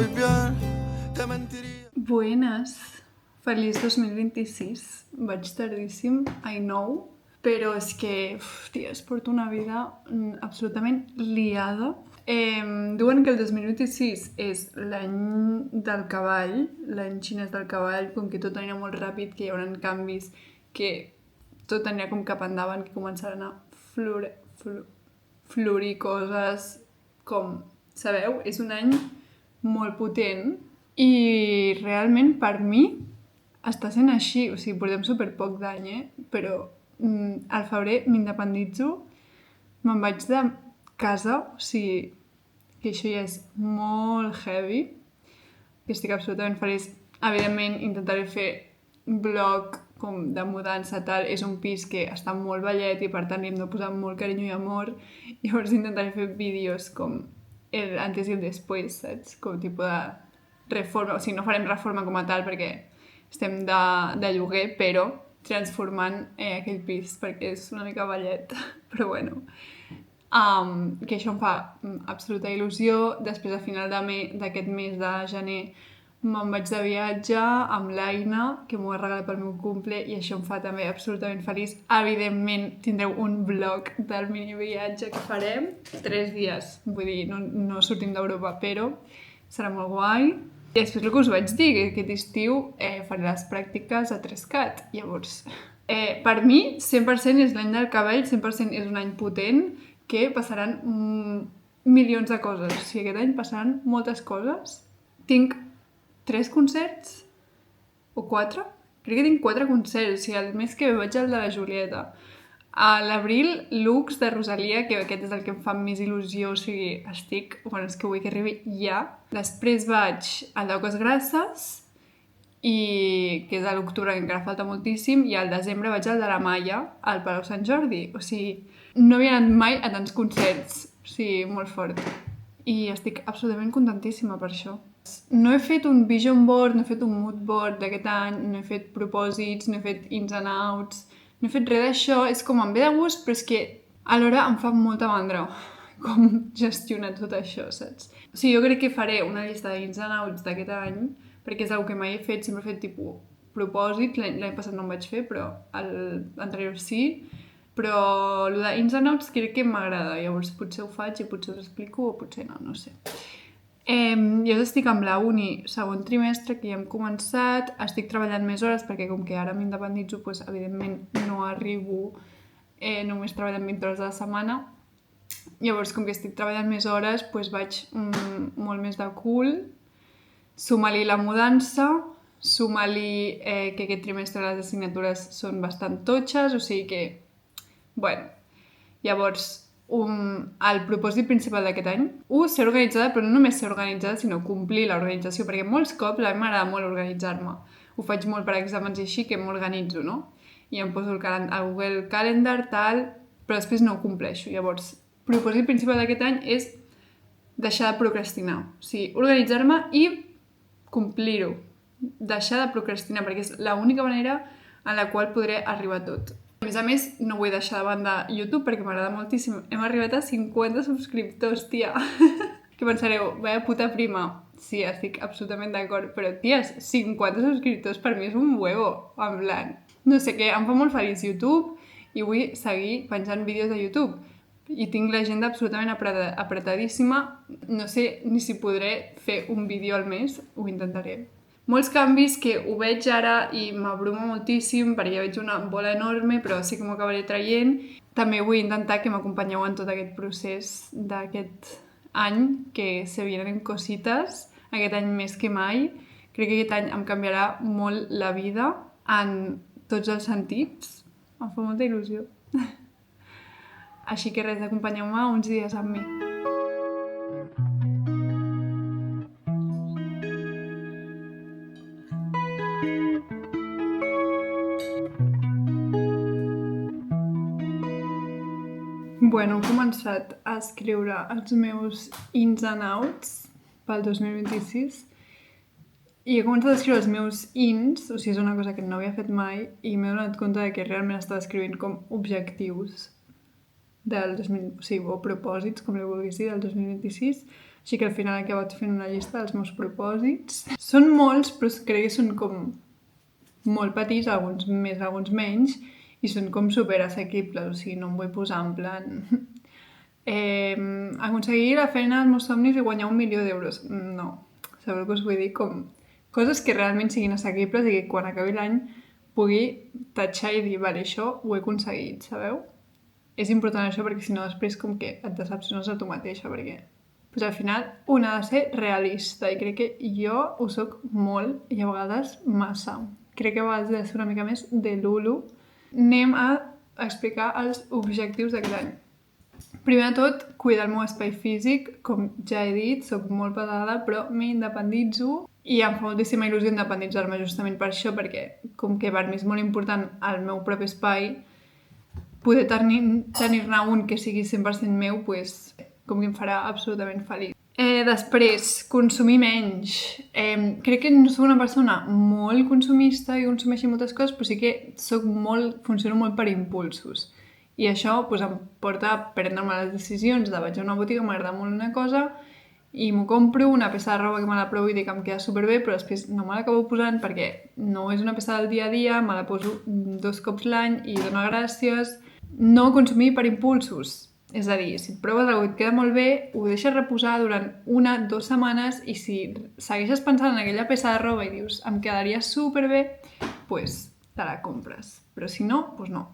estoy bien, te mentiría. Buenas, feliç 2026. Vaig tardíssim, I know, però és que, ties, porto una vida absolutament liada. Diuen que el 2026 és l'any del cavall, l'any xinès del cavall, com que tot anirà molt ràpid, que hi haurà canvis, que tot anirà com cap endavant, que començaran a florir coses, com, sabeu? És un any molt potent i realment per mi està sent així, o sigui, portem super poc d'any, però al febrer m'independitzo, me'n vaig de casa, o sigui, que això ja és molt heavy, que estic absolutament feliç. Evidentment, intentaré fer vlog com de mudança, tal. És un pis que està molt vellet i per tant li hem de posar molt carinyo i amor. Llavors intentaré fer vídeos com el antes i el després, saps? Com tipus de reforma, o sigui, no farem reforma com a tal perquè estem de lloguer, però transformant aquell pis perquè és una mica vellet, però bueno. Que això em fa absoluta il·lusió. Després, a final d'aquest mes de gener, me'n vaig de viatge amb l'Aina, que m'ho ha regalat pel meu cumple, i això em fa també absolutament feliç. Evidentment, tindreu un vlog del mini viatge que farem. 3 dies, vull dir, no sortim d'Europa, però serà molt guai. I després el que us vaig dir, que aquest estiu faré les pràctiques a 3CAT. Llavors, per mi, 100% és l'any del cabell, 100% és un any potent, que passaran milions de coses. O sigui, aquest any passaran moltes coses. Tinc 3 concerts o 4. Crec que tinc 4 concerts. O sigui, el mes que ve vaig al de la Julieta. A l'abril, Lux de Rosalia, que aquest és el que em fa més il·lusió. O sigui, estic... Bueno, és que vull que arribi ja. Després vaig al d'Auques Grasses, que és a l'octubre, que encara falta moltíssim, i al desembre vaig al de la Maia, al Palau Sant Jordi. O sigui, no havia anat mai a tants concerts. O sigui, molt fort. I estic absolutament contentíssima per això. No he fet un vision board, no he fet un mood board d'aquest any, no he fet propòsits, no he fet ins and outs, no he fet res d'això. És com em ve de gust, però és que alhora em fa molta mandra com gestionar tot això, saps? O sigui, jo crec que faré una llista d'ins and outs d'aquest any, perquè és una que mai he fet, sempre he fet tipus propòsits. L'any passat no em vaig fer, però l'anterior sí. Però el d'ins and outs crec que m'agrada, llavors potser ho faig i potser us explico o potser no, no sé. Jo estic amb la uni segon trimestre, que ja hem començat, estic treballant més hores perquè com que ara m'independitzo, doncs, evidentment no arribo només treballant 20 hores a la setmana. Llavors, com que estic treballant més hores, doncs vaig molt més de cul. Suma-li la mudança, suma-li que aquest trimestre les assignatures són bastant totxes, o sigui que... Bueno, llavors, el propòsit principal d'aquest any, ser organitzada, però no només ser organitzada, sinó complir l'organització, perquè molts cops a mi m'agrada molt organitzar-me. Ho faig molt per exàmens i així, que m'organitzo, no? I em poso el Google Calendar, tal, però després no ho compleixo. Llavors, el propòsit principal d'aquest any és deixar de procrastinar. O sigui, organitzar-me i complir-ho. Deixar de procrastinar, perquè és l'única manera en la qual podré arribar a tot. A més, no vull deixar de banda YouTube perquè m'agrada moltíssim. Hem arribat a 50 subscriptors, tia. Que pensareu, vaya puta prima. Sí, estic absolutament d'acord, però, ties, 50 subscriptors per mi és un huevo, en plan. No sé què, em fa molt feliç YouTube i vull seguir penjant vídeos de YouTube. I tinc l'agenda absolutament apretadíssima. No sé ni si podré fer un vídeo al mes, ho intentaré. Molts canvis que ho veig ara i m'abruma moltíssim perquè veig una bola enorme, però sí que m'ho acabaré traient. També vull intentar que m'acompanyeu en tot aquest procés d'aquest any, que se vienen cosites, aquest any més que mai. Crec que aquest any em canviarà molt la vida en tots els sentits. Em fa molta il·lusió. Així que res, acompanyeu-me uns dies amb mi. Bueno, he començat a escriure els meus ins and outs pel 2026 i he començat a escriure els meus ins, o sigui, és una cosa que no havia fet mai i m'he donat compte que realment estava escrivint com objectius del 2000, o sigui, o propòsits, com li vulguis dir, del 2026, Així que al final he acabat fent una llista dels meus propòsits. Són molts, però crec que són com molt petits, alguns més, alguns menys, i són com super assequibles, o sigui, no em vull posar en plan... aconseguir la feina dels meus somnis i guanyar 1 milió d'euros. No, sabeu què us vull dir? Com coses que realment siguin assequibles i que quan acabi l'any pugui tatxar i dir, vale, això ho he aconseguit, sabeu? És important això perquè si no després com que et decepciones a tu mateixa, perquè pues, al final un ha de ser realista i crec que jo ho soc molt i a vegades massa. Crec que a vegades he de ser una mica més de Lulu. Anem a explicar els objectius d'aquest any. Primer de tot, cuidar el meu espai físic, com ja he dit, soc molt pesada, però m'independitzo i em fa moltíssima il·lusió independitzar-me justament per això, perquè com que per mi és molt important el meu propi espai, poder tenir-ne un que sigui 100% meu, pues, com que em farà absolutament feliç. Després, consumir menys. Crec que no soc una persona molt consumista i consumeixi moltes coses, però sí que funciono molt per impulsos. I això pues, em porta a prendre-me les decisions de vaig a una botiga, m'agrada molt una cosa i m'ho compro, una peça de roba que me la provo i dic que em queda superbé, però després no me l'acabo posant perquè no és una peça del dia a dia, me la poso 2 cops l'any i dono gràcies. No consumir per impulsos. És a dir, si et proves alguna cosa i et queda molt bé, ho deixes reposar durant 1 o 2 setmanes i si segueixes pensant en aquella peça de roba i dius em quedaria superbé, pues te la compres. Però si no, pues no.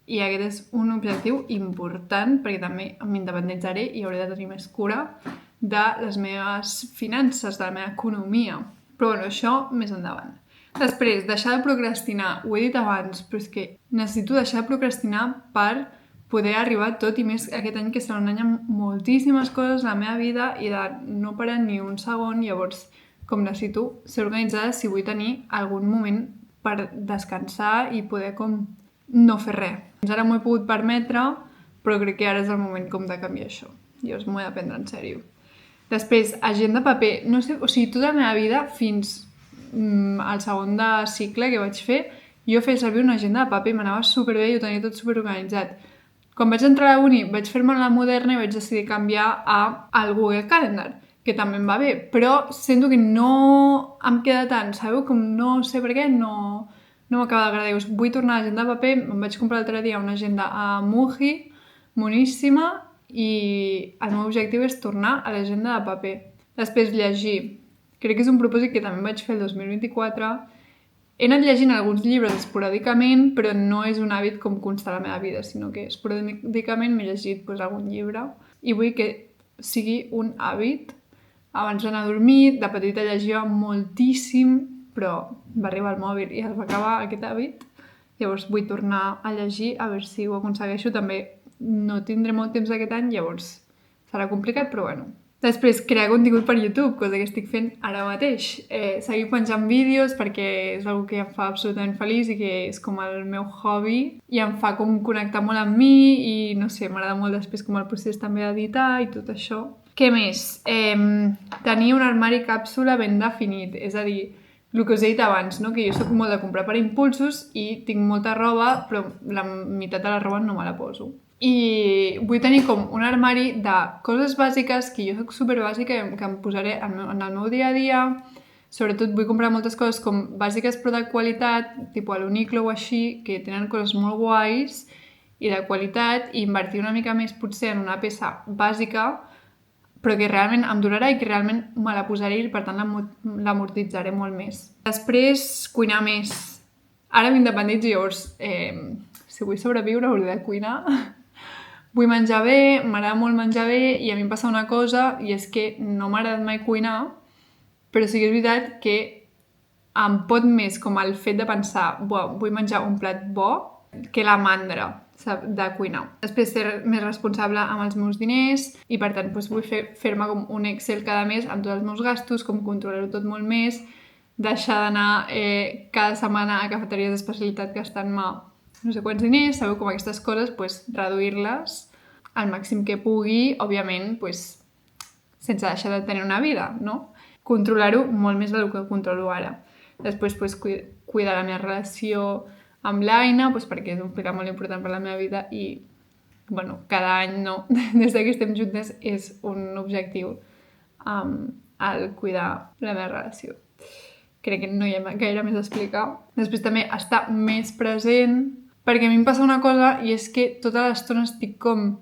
I aquest és un objectiu important perquè també m'independitzaré i hauré de tenir més cura de les meves finances, de la meva economia. Però bueno, això més endavant. Després, deixar de procrastinar. Ho he dit abans, però és que necessito deixar de procrastinar per poder arribar a tot i més aquest any que serà un any amb moltíssimes coses a la meva vida i de no parar ni un segon. Llavors, com necessito ser organitzada si vull tenir algun moment per descansar i poder com no fer res. Fins ara m'ho he pogut permetre, però crec que ara és el moment com de canviar això. Llavors m'ho he de prendre en sèrio. Després, agenda paper. No sé, o sigui, tota la meva vida, fins al segon de cicle que vaig fer, jo feia servir una agenda de paper, m'anava superbé i ho tenia tot superorganitzat. Quan vaig entrar a la uni, vaig fer-me la moderna i vaig decidir canviar al Google Calendar, que també em va bé, però sento que no em queda tant, sabeu? Com no sé per què, no m'acaba d'agradar. Us vull tornar a l'agenda de paper, em vaig comprar l'altre dia una agenda a Muji, moníssima, i el meu objectiu és tornar a l'agenda de paper. Després, llegir. Crec que és un propòsit que també vaig fer el 2024. He anat llegint alguns llibres esporàdicament, però no és un hàbit com constar a la meva vida, sinó que esporàdicament m'he llegit algun llibre i vull que sigui un hàbit. Abans d'anar a dormir, de petita llegia moltíssim, però va arribar el mòbil i es va acabar aquest hàbit. Llavors vull tornar a llegir, a veure si ho aconsegueixo. També no tindré molt temps aquest any, llavors serà complicat, però bueno. Després, crear contingut per YouTube, cosa que estic fent ara mateix. Seguir penjant vídeos perquè és una que em fa absolutament feliç i que és com el meu hobby i em fa com connectar molt amb mi i no sé, m'agrada molt després com el procés també d'editar i tot això. Què més? Tenir un armari càpsula ben definit, és a dir, el que us he dit abans, no? Que jo soc molt de comprar per impulsos i tinc molta roba, però la meitat de la roba no me la poso. I vull tenir com un armari de coses bàsiques, que jo soc superbàsica, que em posaré en el meu dia a dia. Sobretot vull comprar moltes coses com bàsiques però de qualitat, tipus a l'Uniqlo o així, que tenen coses molt guais i de qualitat, i invertir una mica més potser en una peça bàsica, però que realment em durarà i que realment me la posaré i per tant l'amortitzaré molt més. Després, cuinar més. Ara m'independitzo, llavors, si vull sobreviure hauré de cuinar. Vull menjar bé, m'agrada molt menjar bé i a mi em passa una cosa i és que no m'ha agradat mai cuinar, però sí que és veritat que em pot més com el fet de pensar vull menjar un plat bo que la mandra de cuinar. Després ser més responsable amb els meus diners i per tant vull fer-me com un Excel cada mes amb tots els meus gastos, com controlar-ho tot molt més, deixar d'anar cada setmana a cafeteries d'especialitat gastant-me no sé quants diners, sabeu, com aquestes coses, reduir-les al màxim que pugui, òbviament, sense deixar de tenir una vida, no? Controlar-ho molt més del que controlo ara. Després, cuidar la meva relació amb l'Aina, perquè és un pilar molt important per la meva vida i, bueno, cada any, no, des que estem juntes és un objectiu al cuidar la meva relació. Crec que no hi ha gaire més a explicar. Després també estar més present, perquè a mi em passa una cosa i és que tota l'estona estic com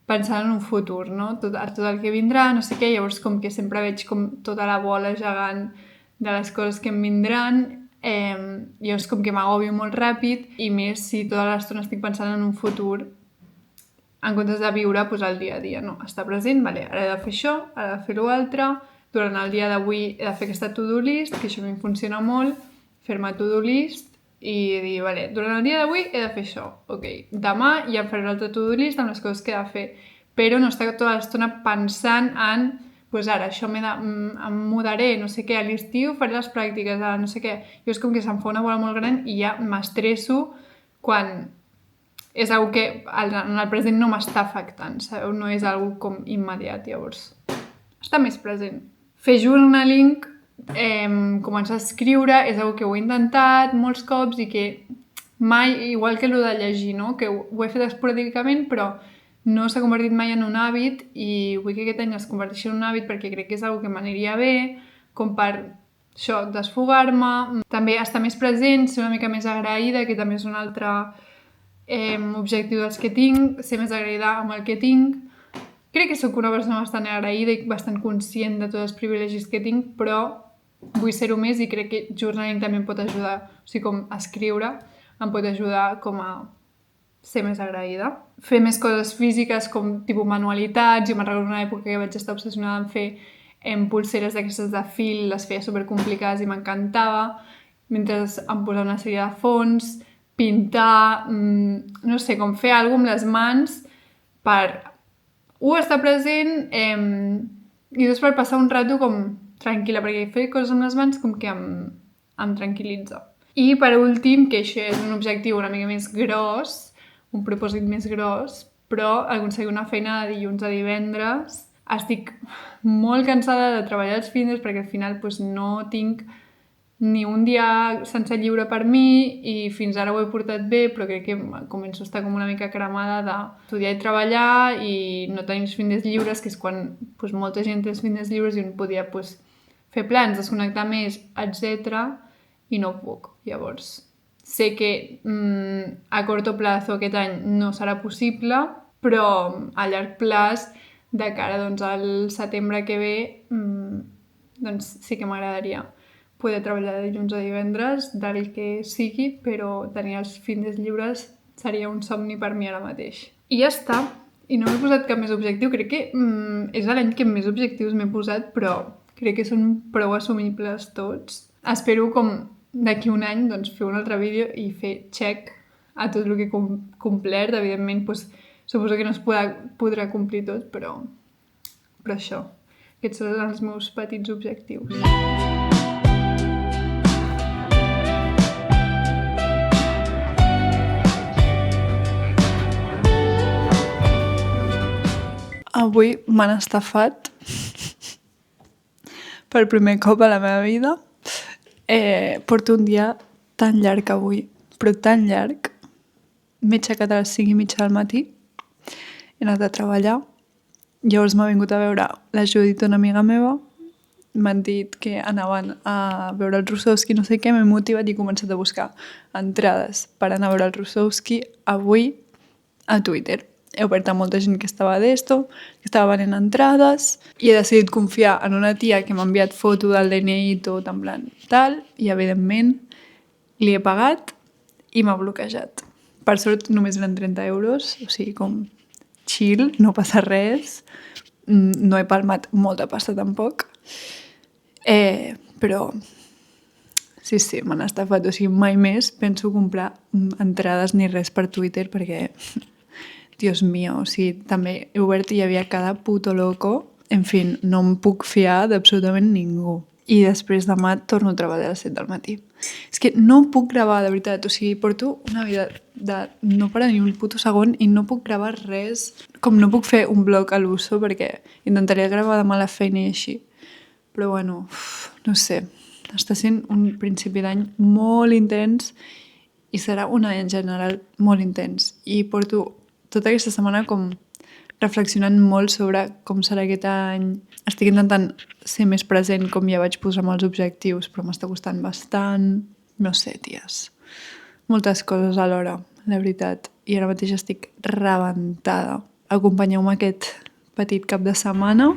pensant en un futur, no? Tot el que vindrà, no sé què, llavors com que sempre veig com tota la bola gegant de les coses que em vindran, llavors com que m'agobio molt ràpid i més si tota l'estona estic pensant en un futur en comptes de viure pues, el dia a dia, no? Estar present, vale, ara he de fer això, ara he de fer l'altre, durant el dia d'avui he de fer aquesta to-do list, que això a mi em funciona molt, fer-me to-do list i dir, vale, durant el dia d'avui he de fer això, ok, demà ja em faré l'altre to-do list amb les coses que he de fer, però no estar tota l'estona pensant en, pues ara, això em mudaré, no sé què, a l'estiu faré les pràctiques, no sé què, jo és com que se'm fa una bola molt gran i ja m'estresso quan és algo que en el present no m'està afectant, sabeu? No és algo com immediat, llavors. Estar més present. Fer journaling, començar a escriure, és una que ho he intentat molts cops i que mai, igual que el de llegir, no? Que ho he fet esporàdicament, però no s'ha convertit mai en un hàbit i vull que aquest any es converteixi en un hàbit perquè crec que és una que m'aniria bé, com per això, desfogar-me. També estar més present, ser una mica més agraïda, que també és un altre objectiu dels que tinc, ser més agraïda amb el que tinc. Crec que sóc una persona bastant agraïda i bastant conscient de tots els privilegis que tinc, però vull ser-ho més i crec que journaling també em pot ajudar, o sigui, com escriure, em pot ajudar com a ser més agraïda. Fer més coses físiques com tipus manualitats, jo me'n recordo una època que vaig estar obsessionada en fer pulseres d'aquestes de fil, les feia supercomplicades i m'encantava, mentre em posava una sèrie de fons, pintar, no sé, com fer alguna cosa amb les mans per estar present i després per passar un rato com tranquil·la, perquè fer coses amb les mans com que em tranquil·litza. I per últim, que això és un objectiu una mica més gros, un propòsit més gros, però aconseguir una feina de dilluns a divendres. Estic molt cansada de treballar els fines perquè al final pues, no tinc ni un dia sense lliure per mi i fins ara ho he portat bé, però crec que començo a estar com una mica cremada d'estudiar i treballar i no tenir els fines lliures, que és quan pues, molta gent té els fines lliures i un podia pues, fer plans, desconnectar més, etc. I no puc. Llavors, sé que a corto plazo aquest any no serà possible, però a llarg plaç, de cara doncs, al setembre que ve, doncs sí que m'agradaria poder treballar de dilluns a divendres, del que sigui, però tenir els fines lliures seria un somni per mi ara mateix. I ja està. I no m'he posat cap més objectiu. Crec que és l'any que més objectius m'he posat, però crec que són prou assumibles tots. Espero com d'aquí un any doncs, fer un altre vídeo i fer check a tot el que he complert. Evidentment, doncs, suposo que no es podrà complir tot, però això. Aquests són els meus petits objectius. Avui m'han estafat per primer cop a la meva vida. Porto un dia tan llarg avui, però tan llarg. M'he aixecat a les 5:30 del matí, he anat a treballar, llavors m'ha vingut a veure la Judit, una amiga meva, m'han dit que anaven a veure el Russowski, no sé què, m'he motivat i he començat a buscar entrades per anar a veure el Russowski avui a Twitter. He obert a molta gent que estava d'esto, que estava venent entrades, i he decidit confiar en una tia que m'ha enviat foto del DNI i tot, en plan tal, i evidentment li he pagat i m'ha bloquejat. Per sort només eren 30 euros, o sigui, com chill, no passa res, no he palmat molta pasta tampoc, però sí, m'han estafat, o sigui, mai més penso comprar entrades ni res per Twitter perquè... Dios mío, o sigui, també he obert i hi havia cada puto loco. En fi, no em puc fiar d'absolutament ningú. I després demà torno a treballar a les 7 del matí. És que no puc gravar, de veritat. O sigui, porto una vida de no parar ni un puto segon i no puc gravar res. Com no puc fer un vlog a l'uso perquè intentaria gravar demà a la feina i així. Però bueno, no sé. Està sent un principi d'any molt intens i serà un any en general molt intens. I porto tota aquesta setmana com reflexionant molt sobre com serà aquest any. Estic intentant ser més present, com ja vaig posar amb els objectius, però m'està costant bastant. No sé, ties. Moltes coses alhora, la veritat. I ara mateix estic rebentada. Acompanyeu-me aquest petit cap de setmana.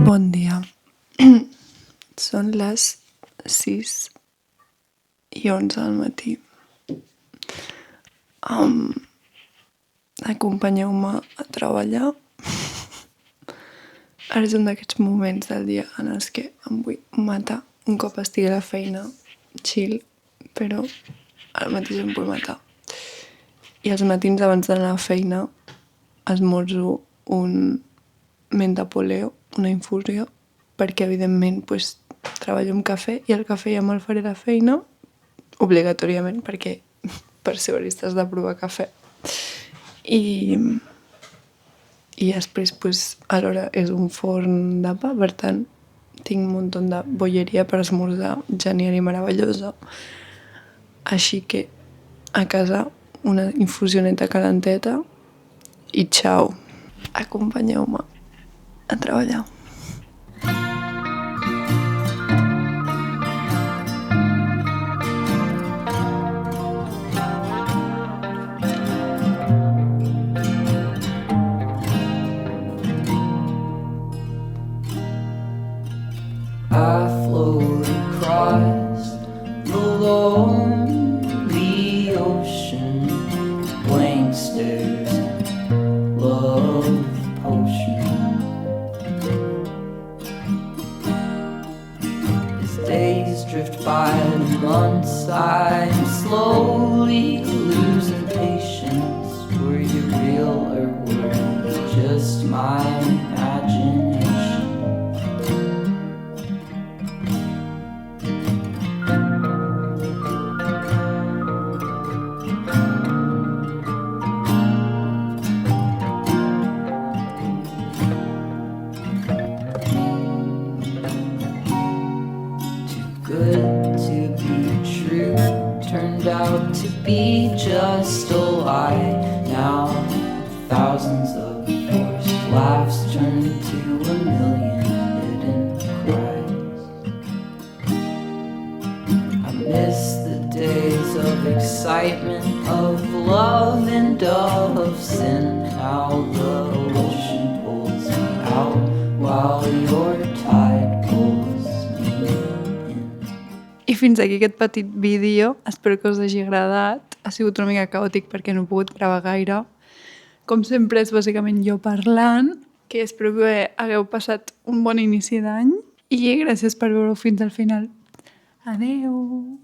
Bon dia. Són les 6:11 del matí. Acompanyeu-me a treballar. Ara és un d'aquests moments del dia en els que em vull matar un cop estigui a la feina, chill, però ara mateix em vull matar. I els matins abans d'anar a la feina esmorzo un mentapoleo, una infusió, perquè evidentment treballo amb cafè i el cafè ja me'l faré de feina, obligatòriament, perquè per ser barista has de provar cafè. I després, alhora, és un forn de pa, per tant, tinc un munt de bolleria per esmorzar, genial i meravellosa. Així que, a casa, una infusioneta calenteta i xau. Acompanyeu-me a treballar. I float across the lonely ocean, blank stares and love potion. As days drift by the months, I'm slowly losing patience. Were you real or were you just my imagination? Good to be true turned out to be just a lie. Now thousands of forced laughs turn to a million hidden cries. I miss the days of excitement, of love and of sin. How the ocean pulls me out while your tide pulls me in. I fins aquí aquest petit vídeo. Espero que us hagi agradat. Ha sigut una mica caòtic perquè no he pogut gravar gaire. Com sempre és bàsicament jo parlant, que espero que hagueu passat un bon inici d'any i gràcies per veure-ho fins al final. Adeu!